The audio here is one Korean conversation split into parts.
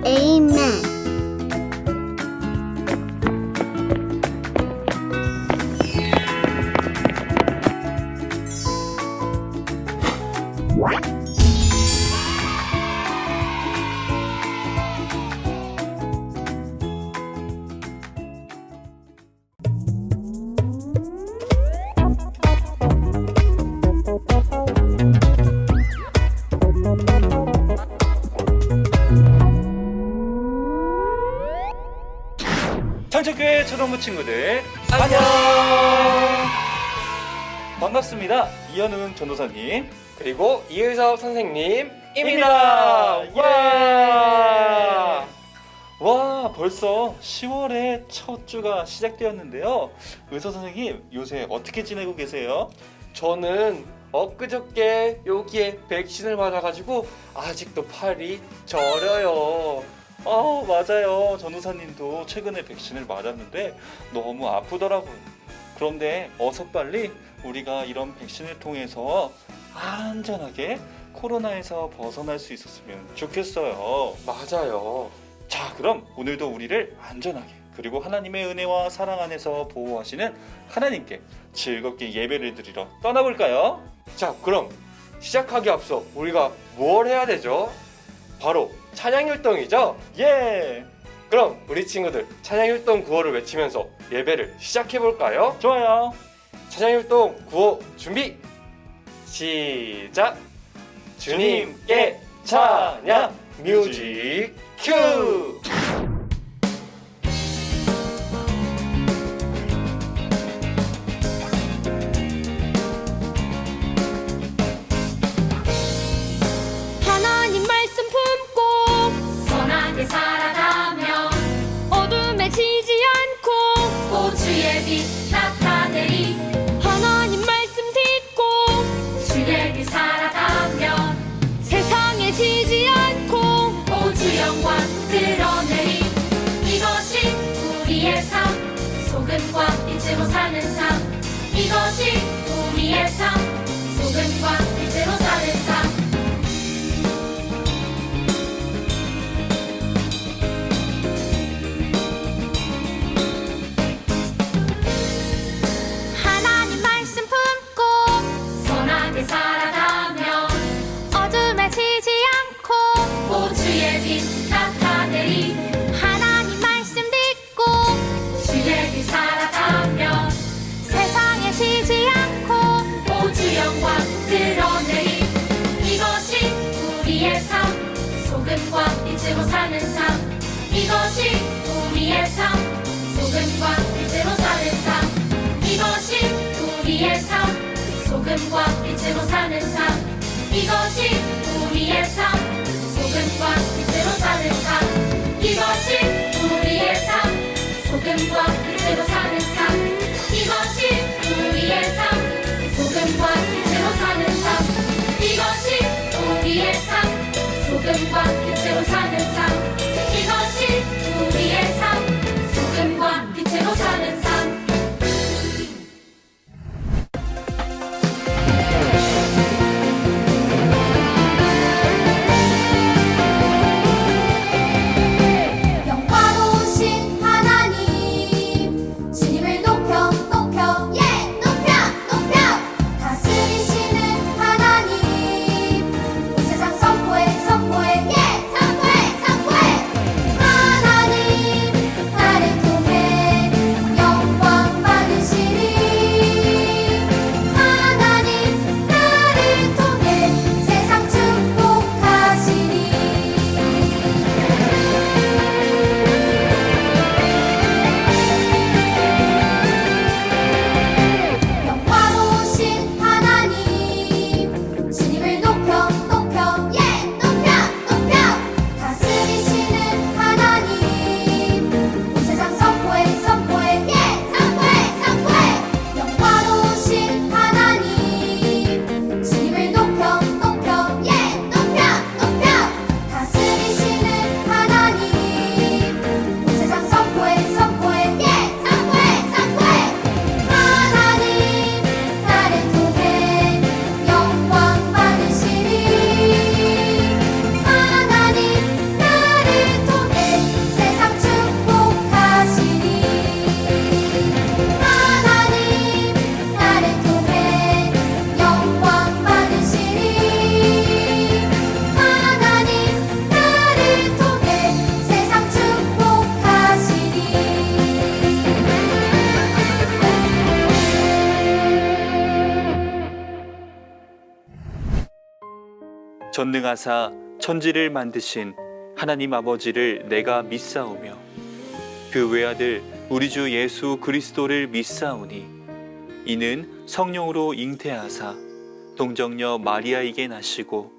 Amen. 창천교회 초등부 친구들 안녕! 반갑습니다. 이현웅 전도사님 그리고 이의섭 선생님입니다. 입니다. 와! 와, 벌써 10월의 첫 주가 시작되었는데요. 의사 선생님, 요새 어떻게 지내고 계세요? 저는 엊그저께 여기에 백신을 맞아가지고 아직도 팔이 저려요. 맞아요. 전도사님도 최근에 백신을 맞았는데 너무 아프더라고요. 그런데 어서 빨리 우리가 이런 백신을 통해서 안전하게 코로나에서 벗어날 수 있었으면 좋겠어요. 맞아요. 자, 그럼 오늘도 우리를 안전하게 그리고 하나님의 은혜와 사랑 안에서 보호하시는 하나님께 즐겁게 예배를 드리러 떠나볼까요? 자, 그럼 시작하기 앞서 우리가 뭘 해야 되죠? 바로 찬양율동이죠? 예! 그럼 우리 친구들 찬양율동 구호를 외치면서 예배를 시작해볼까요? 좋아요. 찬양율동 구호 준비! 시작! 주님께 찬양 뮤직 큐! 하나님 말씀 품고 선하게 살아가면 어둠에 지지 않고 호주의 빛 나타내리 하나님 말씀 듣고 주의 길 살아가면 세상에 지지 않고 호주 영광 드러내리 이것이 우리의 삶 소금과 빛으로 사는 삶 이것이 우리의 삶 소금과 빛으로 사는 삶 하나님 말씀 품고 선하게 살아가면 어둠에 지지 않고 호주의 빛 나타내리 하나님 말씀 듣고 주의 길 살아가면 세상에 지지 않고 호주 영광 드러내리 이것이 우리의 삶 소금과 빛으로 사는 삶 이것이 우리의 삶 소금과 빛으로 사는 삶 이것이 우리의 삶 소금과 빛으로 사는 삶 이것이 우리의 삶 소금과 빛으로 사는 삶 이것이 우리의 삶 소금과 빛으로 사는 삶 이것이 우리의 삶 소금과 빛으로 사는 삶 이것이 우리의 삶 소금과 빛으로 사는 삶 이것이 우리의 삶 소금과 빛으로 사는 삶 영화로우신 하나님 전능하사 천지를 만드신 하나님 아버지를 내가 믿사오며 그 외아들 우리 주 예수 그리스도를 믿사오니 이는 성령으로 잉태하사 동정녀 마리아에게 나시고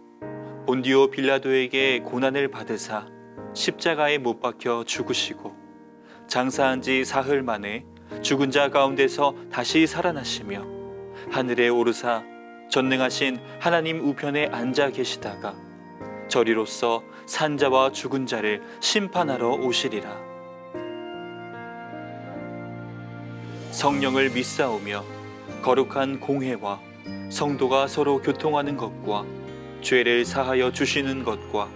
본디오 빌라도에게 고난을 받으사 십자가에 못 박혀 죽으시고 장사한 지 사흘 만에 죽은 자 가운데서 다시 살아나시며 하늘에 오르사 전능하신 하나님 우편에 앉아 계시다가 저리로서 산자와 죽은 자를 심판하러 오시리라. 성령을 믿사오며 거룩한 공회와 성도가 서로 교통하는 것과 죄를 사하여 주시는 것과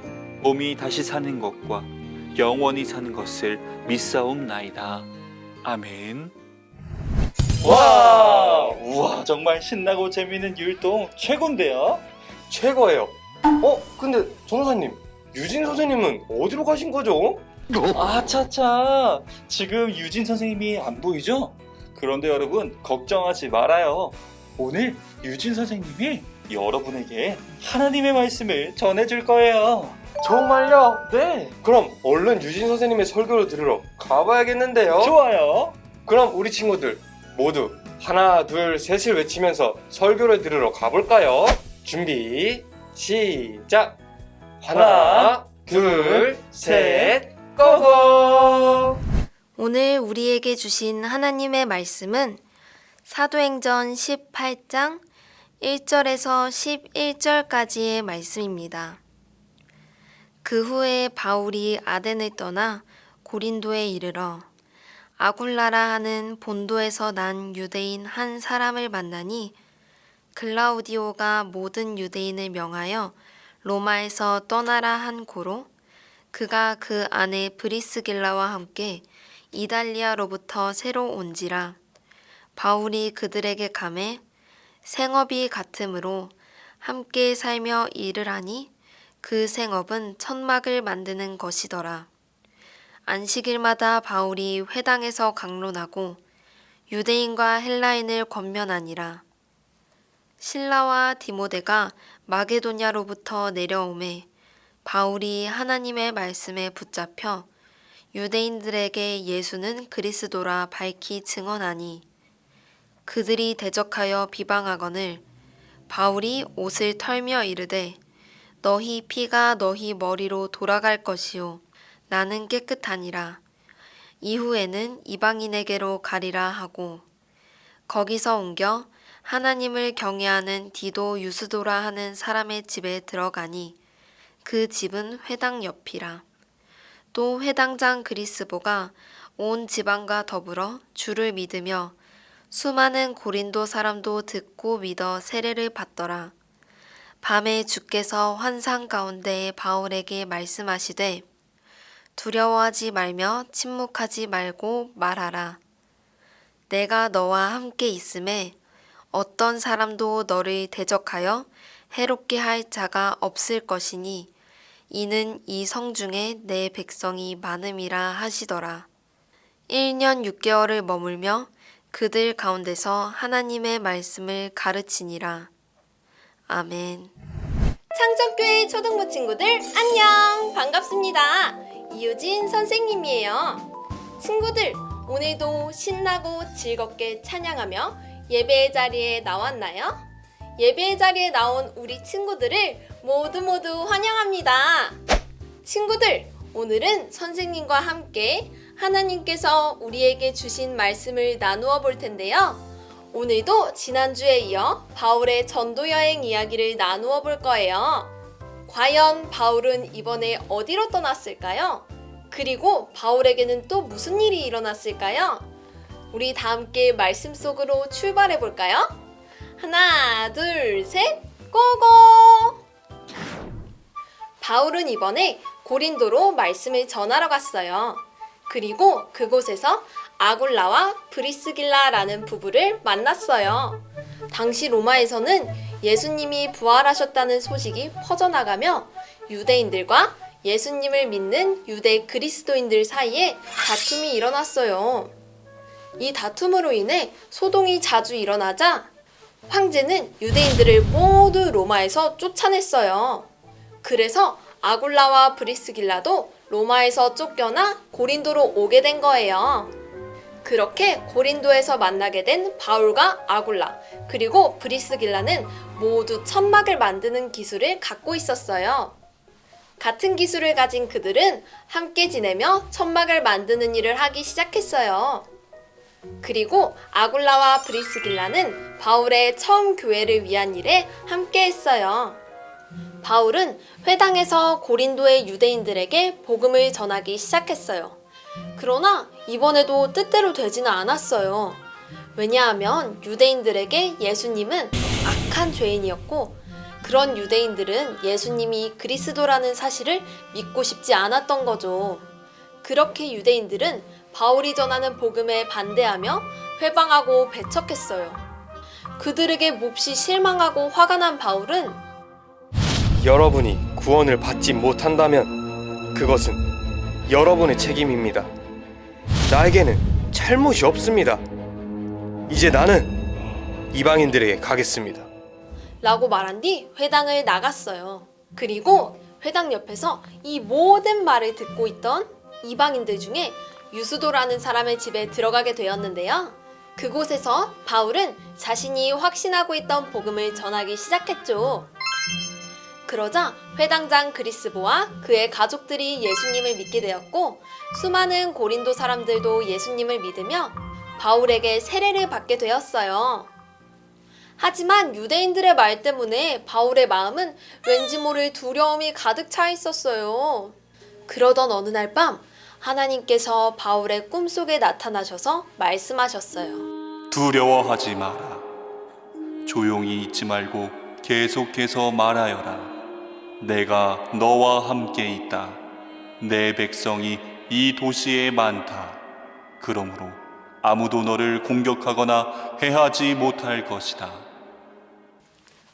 몸이 다시 사는 것과 영원히 사는 것을 믿사옵나이다. 아멘. 와, 우와, 정말 신나고 재미있는 율동 최고인데요. 최고예요. 근데 전도사님, 유진 선생님은 어디로 가신 거죠? 아차차, 지금 유진 선생님이 안 보이죠? 그런데 여러분 걱정하지 말아요. 오늘 유진 선생님이 여러분에게 하나님의 말씀을 전해줄 거예요. 정말요? 네, 그럼 얼른 유진 선생님의 설교를 들으러 가봐야겠는데요. 좋아요. 그럼 우리 친구들 모두 하나 둘 셋을 외치면서 설교를 들으러 가볼까요? 준비 시작. 하나 둘 셋 고고. 오늘 우리에게 주신 하나님의 말씀은 사도행전 18장 1절에서 11절까지의 말씀입니다. 그 후에 바울이 아덴을 떠나 고린도에 이르러 아굴라라 하는 본도에서 난 유대인 한 사람을 만나니 글라우디오가 모든 유대인을 명하여 로마에서 떠나라 한 고로 그가 그 아내 브리스길라와 함께 이달리아로부터 새로 온지라. 바울이 그들에게 감해 생업이 같으므로 함께 살며 일을 하니 그 생업은 천막을 만드는 것이더라. 안식일마다 바울이 회당에서 강론하고 유대인과 헬라인을 권면하니라. 실라와 디모데가 마게도냐로부터 내려오매 바울이 하나님의 말씀에 붙잡혀 유대인들에게 예수는 그리스도라 밝히 증언하니 그들이 대적하여 비방하거늘 바울이 옷을 털며 이르되 너희 피가 너희 머리로 돌아갈 것이요 나는 깨끗하니라. 이후에는 이방인에게로 가리라 하고 거기서 옮겨 하나님을 경외하는 디도 유스도라 하는 사람의 집에 들어가니 그 집은 회당 옆이라. 또 회당장 그리스보가 온 지방과 더불어 주를 믿으며 수많은 고린도 사람도 듣고 믿어 세례를 받더라. 밤에 주께서 환상 가운데 바울에게 말씀하시되 두려워하지 말며 침묵하지 말고 말하라. 내가 너와 함께 있음에 어떤 사람도 너를 대적하여 해롭게 할 자가 없을 것이니 이는 이 성중에 내 백성이 많음이라 하시더라. 1년 6개월을 머물며 그들 가운데서 하나님의 말씀을 가르치니라. 아멘. 창천교회 초등부 친구들 안녕, 반갑습니다. 이유진 선생님이에요. 친구들, 오늘도 신나고 즐겁게 찬양하며 예배의 자리에 나왔나요? 예배의 자리에 나온 우리 친구들을 모두 환영합니다. 친구들, 오늘은 선생님과 함께 하나님께서 우리에게 주신 말씀을 나누어 볼 텐데요. 오늘도 지난주에 이어 바울의 전도 여행 이야기를 나누어 볼 거예요. 과연 바울은 이번에 어디로 떠났을까요? 그리고 바울에게는 또 무슨 일이 일어났을까요? 우리 다 함께 말씀 속으로 출발해 볼까요? 하나, 둘, 셋, 고고! 바울은 이번에 고린도로 말씀을 전하러 갔어요. 그리고 그곳에서 아굴라와 브리스길라라는 부부를 만났어요. 당시 로마에서는 예수님이 부활하셨다는 소식이 퍼져나가며 유대인들과 예수님을 믿는 유대 그리스도인들 사이에 다툼이 일어났어요. 이 다툼으로 인해 소동이 자주 일어나자 황제는 유대인들을 모두 로마에서 쫓아냈어요. 그래서 아굴라와 브리스길라도 로마에서 쫓겨나 고린도로 오게 된 거예요. 그렇게 고린도에서 만나게 된 바울과 아굴라 그리고 브리스길라는 모두 천막을 만드는 기술을 갖고 있었어요. 같은 기술을 가진 그들은 함께 지내며 천막을 만드는 일을 하기 시작했어요. 그리고 아굴라와 브리스길라는 바울의 처음 교회를 위한 일에 함께 했어요. 바울은 회당에서 고린도의 유대인들에게 복음을 전하기 시작했어요. 그러나 이번에도 뜻대로 되지는 않았어요. 왜냐하면 유대인들에게 예수님은 악한 죄인이었고 그런 유대인들은 예수님이 그리스도라는 사실을 믿고 싶지 않았던 거죠. 그렇게 유대인들은 바울이 전하는 복음에 반대하며 회방하고 배척했어요. 그들에게 몹시 실망하고 화가 난 바울은 여러분이 구원을 받지 못한다면 그것은 여러분의 책임입니다. 나에게는 잘못이 없습니다. 이제 나는 이방인들에게 가겠습니다. 라고 말한 뒤 회당을 나갔어요. 그리고 회당 옆에서 이 모든 말을 듣고 있던 이방인들 중에 유수도라는 사람의 집에 들어가게 되었는데요. 그곳에서 바울은 자신이 확신하고 있던 복음을 전하기 시작했죠. 그러자 회당장 그리스보와 그의 가족들이 예수님을 믿게 되었고 수많은 고린도 사람들도 예수님을 믿으며 바울에게 세례를 받게 되었어요. 하지만 유대인들의 말 때문에 바울의 마음은 왠지 모를 두려움이 가득 차 있었어요. 그러던 어느 날 밤 하나님께서 바울의 꿈속에 나타나셔서 말씀하셨어요. 두려워하지 마라. 조용히 있지 말고 계속해서 말하여라. 내가 너와 함께 있다. 내 백성이 이 도시에 많다. 그러므로 아무도 너를 공격하거나 해하지 못할 것이다.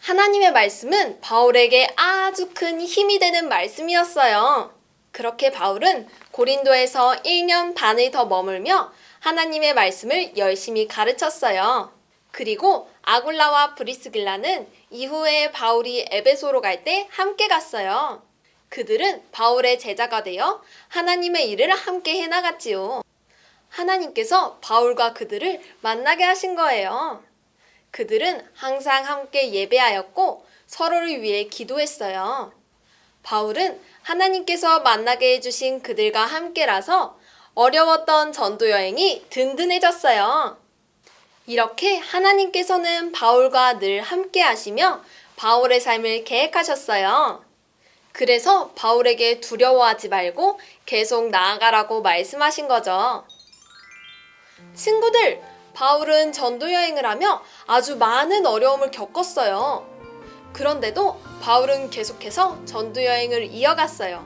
하나님의 말씀은 바울에게 아주 큰 힘이 되는 말씀이었어요. 그렇게 바울은 고린도에서 1년 반을 더 머물며 하나님의 말씀을 열심히 가르쳤어요. 그리고 아굴라와 브리스길라는 이후에 바울이 에베소로 갈 때 함께 갔어요. 그들은 바울의 제자가 되어 하나님의 일을 함께 해나갔지요. 하나님께서 바울과 그들을 만나게 하신 거예요. 그들은 항상 함께 예배하였고 서로를 위해 기도했어요. 바울은 하나님께서 만나게 해주신 그들과 함께라서 어려웠던 전도 여행이 든든해졌어요. 이렇게 하나님께서는 바울과 늘 함께 하시며 바울의 삶을 계획하셨어요. 그래서 바울에게 두려워하지 말고 계속 나아가라고 말씀하신 거죠. 친구들, 바울은 전도 여행을 하며 아주 많은 어려움을 겪었어요. 그런데도 바울은 계속해서 전도 여행을 이어갔어요.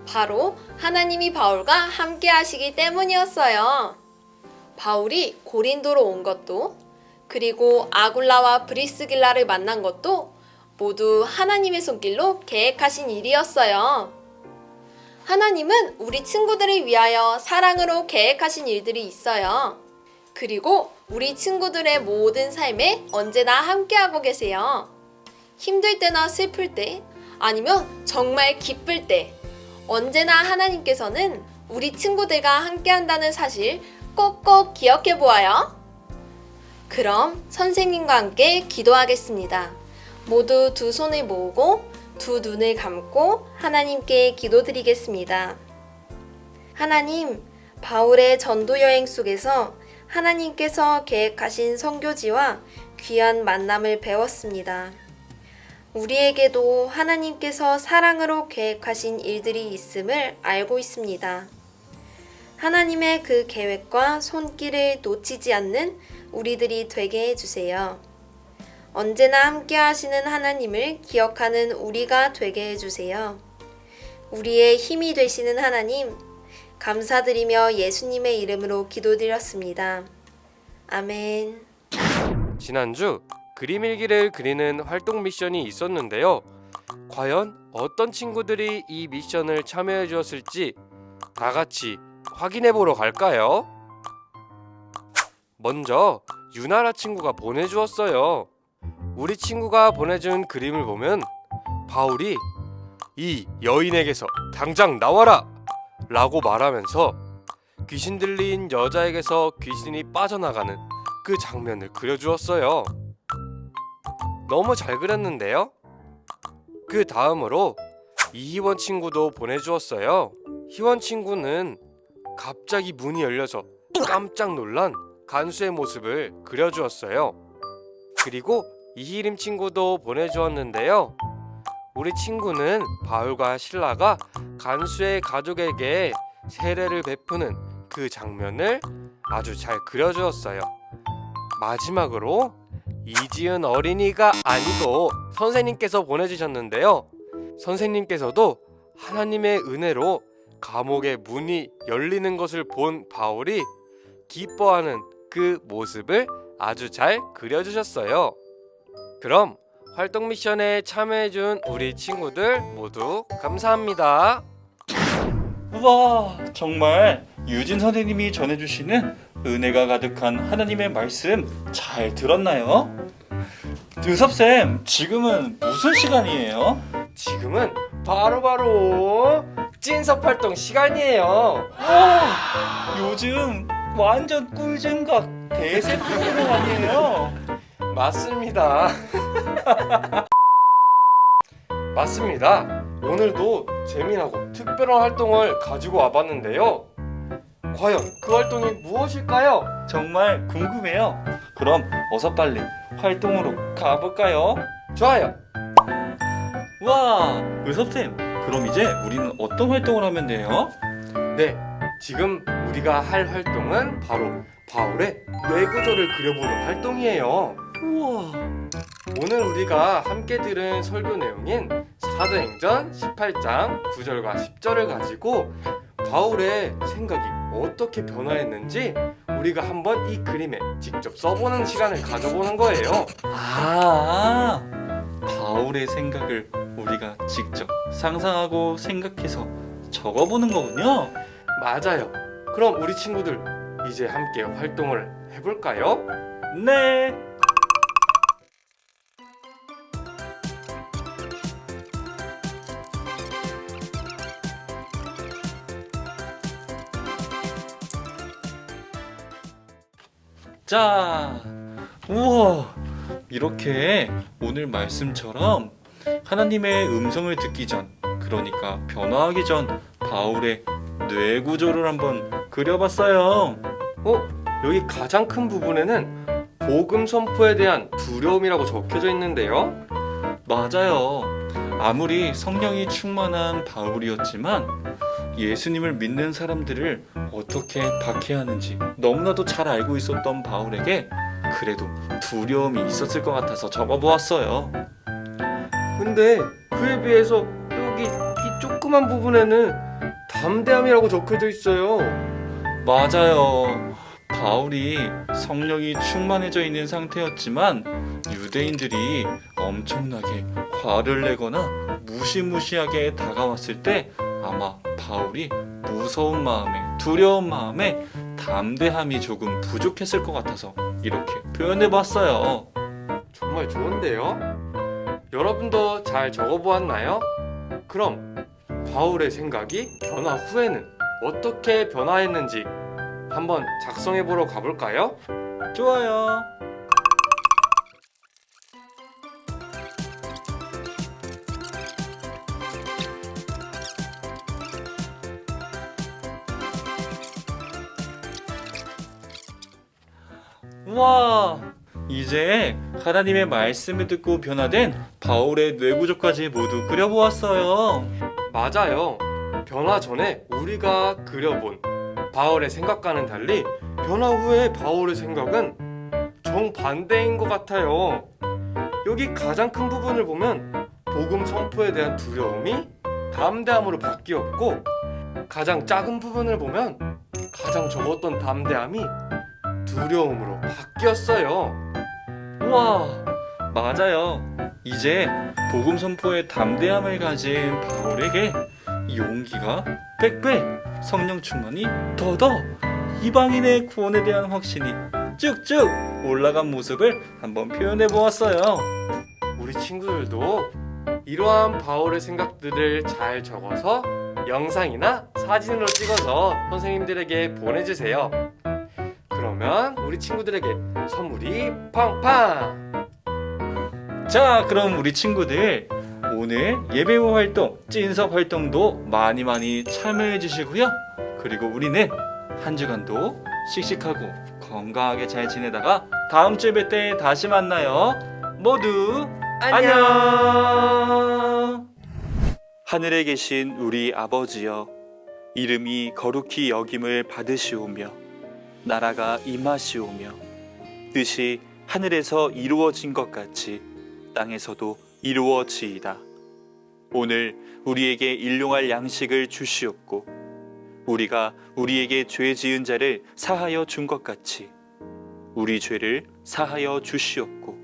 바로 하나님이 바울과 함께 하시기 때문이었어요. 바울이 고린도로 온 것도 그리고 아굴라와 브리스길라를 만난 것도 모두 하나님의 손길로 계획하신 일이었어요. 하나님은 우리 친구들을 위하여 사랑으로 계획하신 일들이 있어요. 그리고 우리 친구들의 모든 삶에 언제나 함께하고 계세요. 힘들 때나 슬플 때, 아니면 정말 기쁠 때, 언제나 하나님께서는 우리 친구들과 함께한다는 사실 꼭꼭 기억해 보아요. 그럼 선생님과 함께 기도하겠습니다. 모두 두 손을 모으고 두 눈을 감고 하나님께 기도드리겠습니다. 하나님, 바울의 전도 여행 속에서 하나님께서 계획하신 선교지와 귀한 만남을 배웠습니다. 우리에게도 하나님께서 사랑으로 계획하신 일들이 있음을 알고 있습니다. 하나님의 그 계획과 손길을 놓치지 않는 우리들이 되게 해주세요. 언제나 함께 하시는 하나님을 기억하는 우리가 되게 해주세요. 우리의 힘이 되시는 하나님, 감사드리며 예수님의 이름으로 기도드렸습니다. 아멘. 지난주 그림 일기를 그리는 활동 미션이 있었는데요. 과연 어떤 친구들이 이 미션을 참여해 주었을지 다 같이 확인해 보러 갈까요? 먼저 유나라 친구가 보내주었어요. 우리 친구가 보내준 그림을 보면 바울이 이 여인에게서 당장 나와라! 라고 말하면서 귀신 들린 여자에게서 귀신이 빠져나가는 그 장면을 그려주었어요. 너무 잘 그렸는데요? 그 다음으로 이희원 친구도 보내주었어요. 희원 친구는 갑자기 문이 열려서 깜짝 놀란 간수의 모습을 그려주었어요. 그리고 이희림 친구도 보내주었는데요. 우리 친구는 바울과 신라가 간수의 가족에게 세례를 베푸는 그 장면을 아주 잘 그려주었어요. 마지막으로 이지은 어린이가 아니고 선생님께서 보내주셨는데요. 선생님께서도 하나님의 은혜로 감옥의 문이 열리는 것을 본 바울이 기뻐하는 그 모습을 아주 잘 그려주셨어요. 그럼 활동 미션에 참여해준 우리 친구들 모두 감사합니다. 우와, 정말 유진 선생님이 전해주시는 은혜가 가득한 하나님의 말씀 잘 들었나요? 유섭쌤, 지금은 무슨 시간이에요? 지금은 바로바로 찐섭 활동 시간이에요. 요즘 완전 꿀잼각 대세 프로그램 아니에요? 맞습니다. 맞습니다. 오늘도 재미나고 특별한 활동을 가지고 와봤는데요. 과연 그 활동이 무엇일까요? 정말 궁금해요. 그럼 어서 빨리 활동으로 가볼까요? 좋아요. 와, 의섭쌤, 그럼 이제 우리는 어떤 활동을 하면 돼요? 네, 지금 우리가 할 활동은 바로 바울의 뇌구조를 그려보는 활동이에요. 우와, 오늘 우리가 함께 들은 설교 내용인 사도행전 18장 9절과 10절을 가지고 바울의 생각이 어떻게 변화했는지 우리가 한번 이 그림에 직접 써보는 시간을 가져보는 거예요. 바울의 생각을 우리가 직접 상상하고 생각해서 적어보는 거군요. 맞아요. 그럼 우리 친구들 이제 함께 활동을 해볼까요? 네. 자, 우와, 이렇게 오늘 말씀처럼 하나님의 음성을 듣기 전, 그러니까 변화하기 전 바울의 뇌 구조를 한번 그려봤어요. 여기 가장 큰 부분에는 복음 선포에 대한 두려움이라고 적혀져 있는데요. 맞아요. 아무리 성령이 충만한 바울이었지만 예수님을 믿는 사람들을 어떻게 박해하는지 너무나도 잘 알고 있었던 바울에게 그래도 두려움이 있었을 것 같아서 적어보았어요. 근데 그에 비해서 여기 이 조그만 부분에는 담대함이라고 적혀져 있어요. 맞아요. 바울이 성령이 충만해져 있는 상태였지만 유대인들이 엄청나게 화를 내거나 무시무시하게 다가왔을 때 아마 바울이 무서운 마음에, 두려운 마음에 담대함이 조금 부족했을 것 같아서 이렇게 표현해봤어요. 정말 좋은데요? 여러분도 잘 적어보았나요? 그럼 바울의 생각이 변화 후에는 어떻게 변화했는지 한번 작성해보러 가볼까요? 좋아요. 와, 이제 하나님의 말씀을 듣고 변화된 바울의 뇌구조까지 모두 그려보았어요. 맞아요. 변화 전에 우리가 그려본 바울의 생각과는 달리 변화 후에 바울의 생각은 정반대인 것 같아요. 여기 가장 큰 부분을 보면 복음 선포에 대한 두려움이 담대함으로 바뀌었고, 가장 작은 부분을 보면 가장 적었던 담대함이 두려움으로 바뀌었어요. 우와, 맞아요. 이제 복음 선포에 담대함을 가진 바울에게 용기가 100배, 성령 충만이 더더, 이방인의 구원에 대한 확신이 쭉쭉 올라간 모습을 한번 표현해 보았어요. 우리 친구들도 이러한 바울의 생각들을 잘 적어서 영상이나 사진으로 찍어서 선생님들에게 보내주세요. 그러면 우리 친구들에게 선물이 팡팡! 자, 그럼 우리 친구들 오늘 예배후 활동, 찐석 활동도 많이 참여해 주시고요. 그리고 우리는 한 주간도 씩씩하고 건강하게 잘 지내다가 다음 주 예배 때 다시 만나요. 모두 안녕. 하늘에 계신 우리 아버지여, 이름이 거룩히 여김을 받으시오며 나라가 임하시오며 뜻이 하늘에서 이루어진 것 같이 땅에서도 이루어지이다. 오늘 우리에게 일용할 양식을 주시옵고 우리가 우리에게 죄 지은 자를 사하여 준 것 같이 우리 죄를 사하여 주시옵고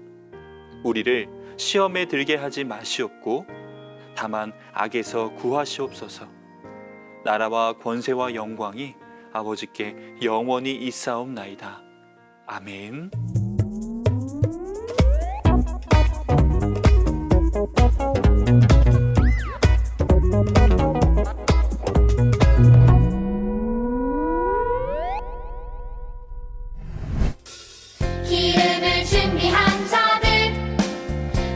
우리를 시험에 들게 하지 마시옵고 다만 악에서 구하시옵소서. 나라와 권세와 영광이 아버지께 영원히 있사옵나이다. 아멘. 기름을 준비한 자들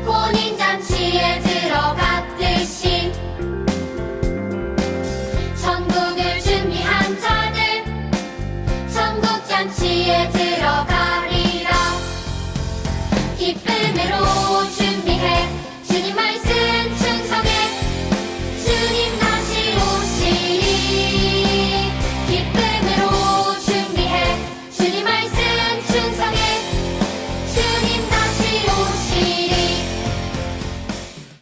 혼인잔치에 들어갔듯이 천국을 준비한 자들 천국잔치